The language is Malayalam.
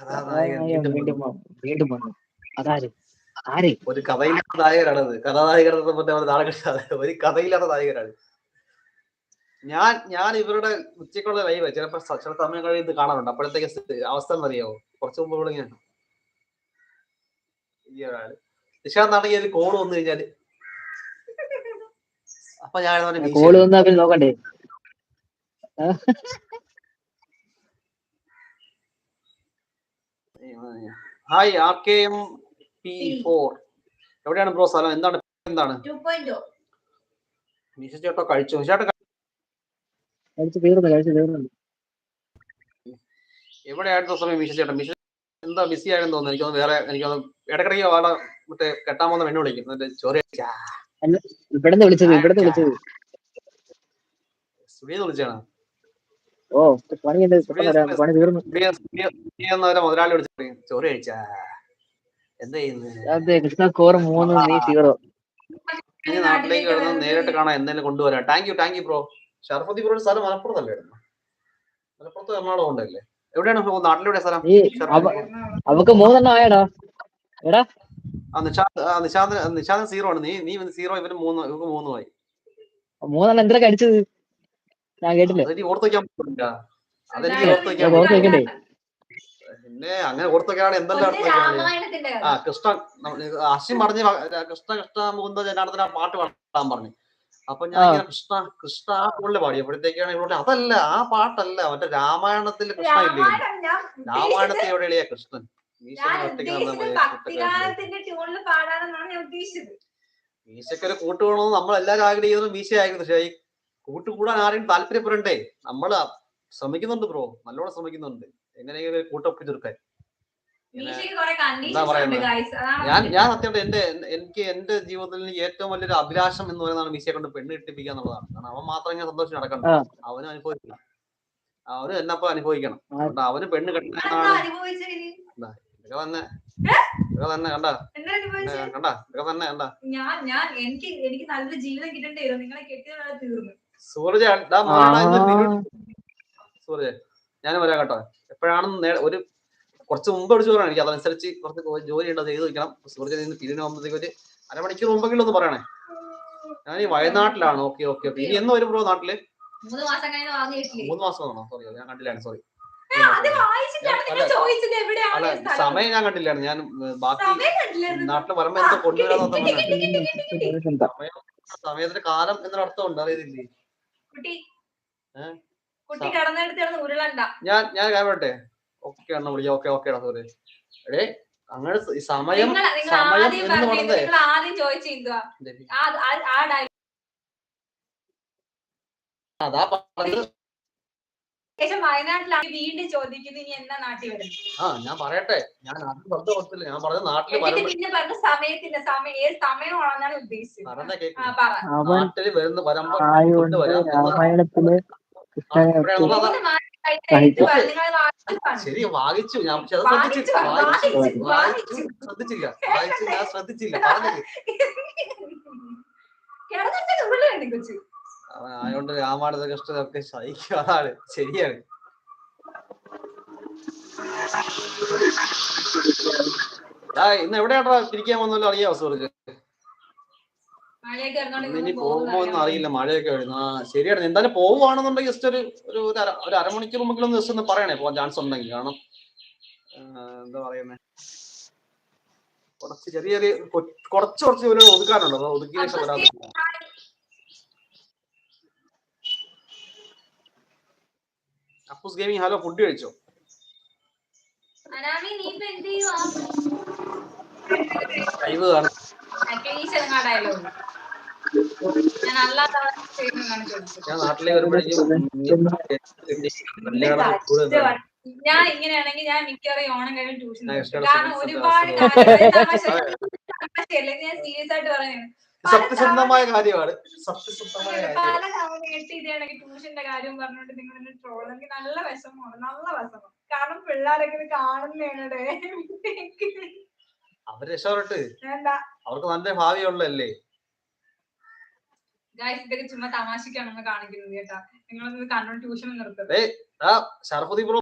കഥാനായകൻ വീണ്ടും വന്നു. അതാര്? ആര്? ഒരു കഥയില്ലാത്ത നായകനാണത്. കഥാനായകനെ പറ്റി ഒരു കഥയില്ലാത്ത നായകനാണ്. ഞാൻ ഇവരുടെ ഉച്ചക്കുള്ള ലൈവ് ചിലപ്പോ ചില സമയം കഴിയുന്നത് കാണാറുണ്ട്. അപ്പോഴത്തേക്ക് അവസ്ഥ എന്നറിയാവോ? കുറച്ച് മുമ്പ് ഇവിടെ ഞാൻ ഈ ഒരാള് നിശാന്താണെങ്കിൽ ഒരു കോള് വന്നു കഴിഞ്ഞാല് അപ്പൊ ഞാൻ കോള് വന്നാ പിന്നെ നോക്കണ്ടേ? ഹായ് RKMP4 എവിടെയാണ് ബ്രോ സ്ഥലം? എന്താണ് നിശ ചേട്ടോ കഴിച്ചു? എവിടെയായിരുന്നു സമയം മിഷ ചേട്ടൻ? മിഷ എന്താ ബിസി ആയെന്ന് തോന്നുന്നു. എനിക്കൊന്ന് വേറെ ഇടക്കിടയ്ക്ക് ആളെ മറ്റേ കെട്ടാൻ പോകുന്ന പെണ്ണ് വിളിക്കും. ചോറി ഇവിടുന്ന് വിളിച്ചത് സ്റ്റുഡിയോ വിളിച്ചാണ്. പണി തീർന്നു. മുതലാളി വിളിച്ചു ചോറ് കഴിച്ചാ എന്താ ചെയ്യുന്നത്? നാട്ടിലേക്ക് വരുന്നത് നേരിട്ട് കാണാൻ എന്തെങ്കിലും കൊണ്ടുവരാം. Thank you bro. ഷർഫുദ്ദീൻ ബ്രോയുടെ സ്ഥലം മലപ്പുറത്തല്ലായിരുന്നു? മലപ്പുറത്ത് എറണാകുളം ഉണ്ടല്ലേ? എവിടെയാണ് നാട്ടിലെവിടെ സ്ഥലം? അവക്ക് 3 ആയടാ. എടാ നിശാന്ത് 0 ആണ്. നീ 0, ഇവന് 3, ഇവർക്ക് 3 ആയി. 3 എന്തൊക്കെ അടിച്ചത്? ഞാൻ കേട്ടില്ല. അതെനിക്ക് ഓർത്ത് വെക്കാൻ പറ്റില്ല. പിന്നെ അങ്ങനെ ഓർത്ത് വെക്കാണ് എന്തെല്ലാം കൃഷ്ണ അശ്വിൻ പറഞ്ഞ് കൃഷ്ണ മുകുന്ദ ജനാർദ്ദന പാട്ട് പാടാൻ പറഞ്ഞു. അപ്പൊ ഞാൻ ഇങ്ങനെ കൃഷ്ണ ആ കൂടുതൽ പാടി. അപ്പോഴത്തേക്കാണ് ഇവിടെ അതല്ല, ആ പാട്ടല്ല, മറ്റേ രാമായണത്തിൽ കൃഷ്ണ ഇല്ലേ? രാമായണത്തിൽ എവിടെയാ കൃഷ്ണൻ? മീശക്കൊരു കൂട്ട് വേണമെന്ന് നമ്മളെല്ലാരും ആഗ്രഹിക്കുന്നത് മീശയായിരുന്നു. പക്ഷേ ഈ കൂട്ടുകൂടാൻ ആരെയും താല്പര്യപ്പെടണ്ടേ? നമ്മള് ശ്രമിക്കുന്നുണ്ട് ബ്രോ, നല്ലോണം ശ്രമിക്കുന്നുണ്ട്. എങ്ങനെയെങ്കിലും കൂട്ടൊപ്പിച്ചെടുക്കാൻ. എന്താ പറയുന്നത്? ഞാൻ അത്യാവശ്യം എനിക്ക് എന്റെ ജീവിതത്തിൽ ഏറ്റവും വലിയൊരു അഭിലാഷം എന്ന് പറയുന്നതാണ് മീശയെ കൊണ്ട് പെണ്ണ് കിട്ടിപ്പിക്കുക എന്നുള്ളതാണ്. കാരണം അവൻ മാത്രം ഇങ്ങനെ സന്തോഷം നടക്കണ്ട, അവനും അനുഭവിക്കണം. അവനും എന്നപ്പോ അനുഭവിക്കണം. അവന് പെണ്ണ് കെട്ടാനാണ് ഇതൊക്കെ തന്നെ കണ്ട എനിക്ക് നല്ലൊരു ജീവിതം കിട്ടേണ്ടി നിങ്ങളെ കെട്ടിയതാണ് തീർന്നു. സൂരജ് ഞാൻ വരാം കേട്ടോ. എപ്പോഴാണെന്ന് ഒരു കുറച്ച് മുമ്പ് വിളിച്ചു പറയണം. എനിക്ക് അതനുസരിച്ച് കുറച്ച് ജോലി ഉണ്ടോ ചെയ്ത് വെക്കണം. സൂരജ് പിരിവിനാകുമ്പോഴത്തേക്ക് ഒരു അരമണിക്കൂർ മുമ്പെങ്കിലും ഒന്ന് പറയണേ. ഞാൻ ഈ വയനാട്ടിലാണ്. ഓക്കെ. ഇനി എന്ന് വരും ബ്രോ നാട്ടില്? 3 മാസമാണോ? സോറി, ഞാൻ കണ്ടില്ലാണ്. സോറി, സമയം ഞാൻ കണ്ടില്ലാണ്. ഞാൻ ബാക്കി നാട്ടിൽ വരുമ്പോ എന്തോ കൊണ്ടുവരാന്ന് സമയത്തിന്റെ കാലം എന്നൊരർത്ഥം ഉണ്ട്, അറിയത്തില്ലേ? ഞാൻ കേട്ടെ. ഓക്കെ അണ്ണ വിളിക്കാം. Okay sorry. എടേ അങ്ങനെ സമയം എന്ന് പറഞ്ഞേ അതാ പറഞ്ഞത്. വയനാട്ടിലാണ് വീണ്ടും ചോദിക്കുന്നത് ഇനി എന്നാ നാട്ടിൽ വരുന്നത്. ഞാൻ പറയട്ടെ, ഞാൻ നാട്ടിൽ വെറുതെ കൊടുത്തില്ല. ഞാൻ പറഞ്ഞത് നാട്ടിൽ പിന്നെ പറഞ്ഞ സമയത്തിന്റെ ഏത് സമയമാണെന്നാണ് ഉദ്ദേശിച്ചത്. നാട്ടിൽ വരുമ്പോ ശരി വായിച്ചു. ഞാൻ ശ്രദ്ധിച്ചില്ല. ആയോണ്ട് രാമായണത്തെ കഷ്ടമൊക്കെ സഹിക്കും. അതാണ് ശരിയാണ്. ഇന്ന് എവിടെയാണോ തിരിക്കാൻ വന്നല്ലോ അറിയാവോ സൂരജ്? ഇനി പോകുമ്പോ ഒന്നും അറിയില്ല. മഴയൊക്കെ വരുന്നു. ശരിയാണ്. എന്തായാലും പോവുകയാണെന്നുണ്ടെങ്കിൽ ജസ്റ്റ് ഒരു അരമണിക്കൂർ മുമ്പെങ്കിലും ജസ്റ്റ് ഒന്ന് പറയണേ, പോകാൻ ചാൻസ് ഉണ്ടെങ്കിൽ. കാരണം എന്താ പറയുന്നേ, കുറച്ച് ജോലി ഒതുക്കാനുണ്ടോ? ഒതുക്കിയ ശേഷം വരാതെ. അപ്പൂസ് ഗെയിമിംഗ് ഹലോ, ഫുഡ് കഴിച്ചോ? ലൈവ് കാണും. ഞാൻ നാട്ടിലേക്ക് വരുമ്പോഴേക്കും ഞാൻ ഇങ്ങനെയാണെങ്കിൽ ഞാൻ മിക്കവാറും ഓണം കഴിഞ്ഞ് ട്യൂഷൻ, കാരണം ഒരുപാട് ഞാൻ സീരിയസ് ആയിട്ട് പറയുന്നത് സത്യസന്ധമായ കാര്യമാണ്. പല തവണ ഇതാണെങ്കിൽ ട്യൂഷന്റെ കാര്യം പറഞ്ഞോണ്ട് നിങ്ങൾ എന്നെ ട്രോൾ. എനിക്ക് നല്ല വിഷമമാണ്. കാരണം പിള്ളേരൊക്കെ കാണുന്നേ. അവര് രക്ഷപ്പെട്ട് അവർക്ക് നല്ല ഭാവിയുള്ളല്ലേ. ഇതൊക്കെ ചുമ്മാ തമാശക്കാണെന്ന് കാണിക്കുന്നത് കേട്ടാ. നിങ്ങളൊന്ന് കണ്ണൂർ ട്യൂഷൻ നിർത്തുന്നത്. ഷർഫുദ്ദീൻ ബ്രോ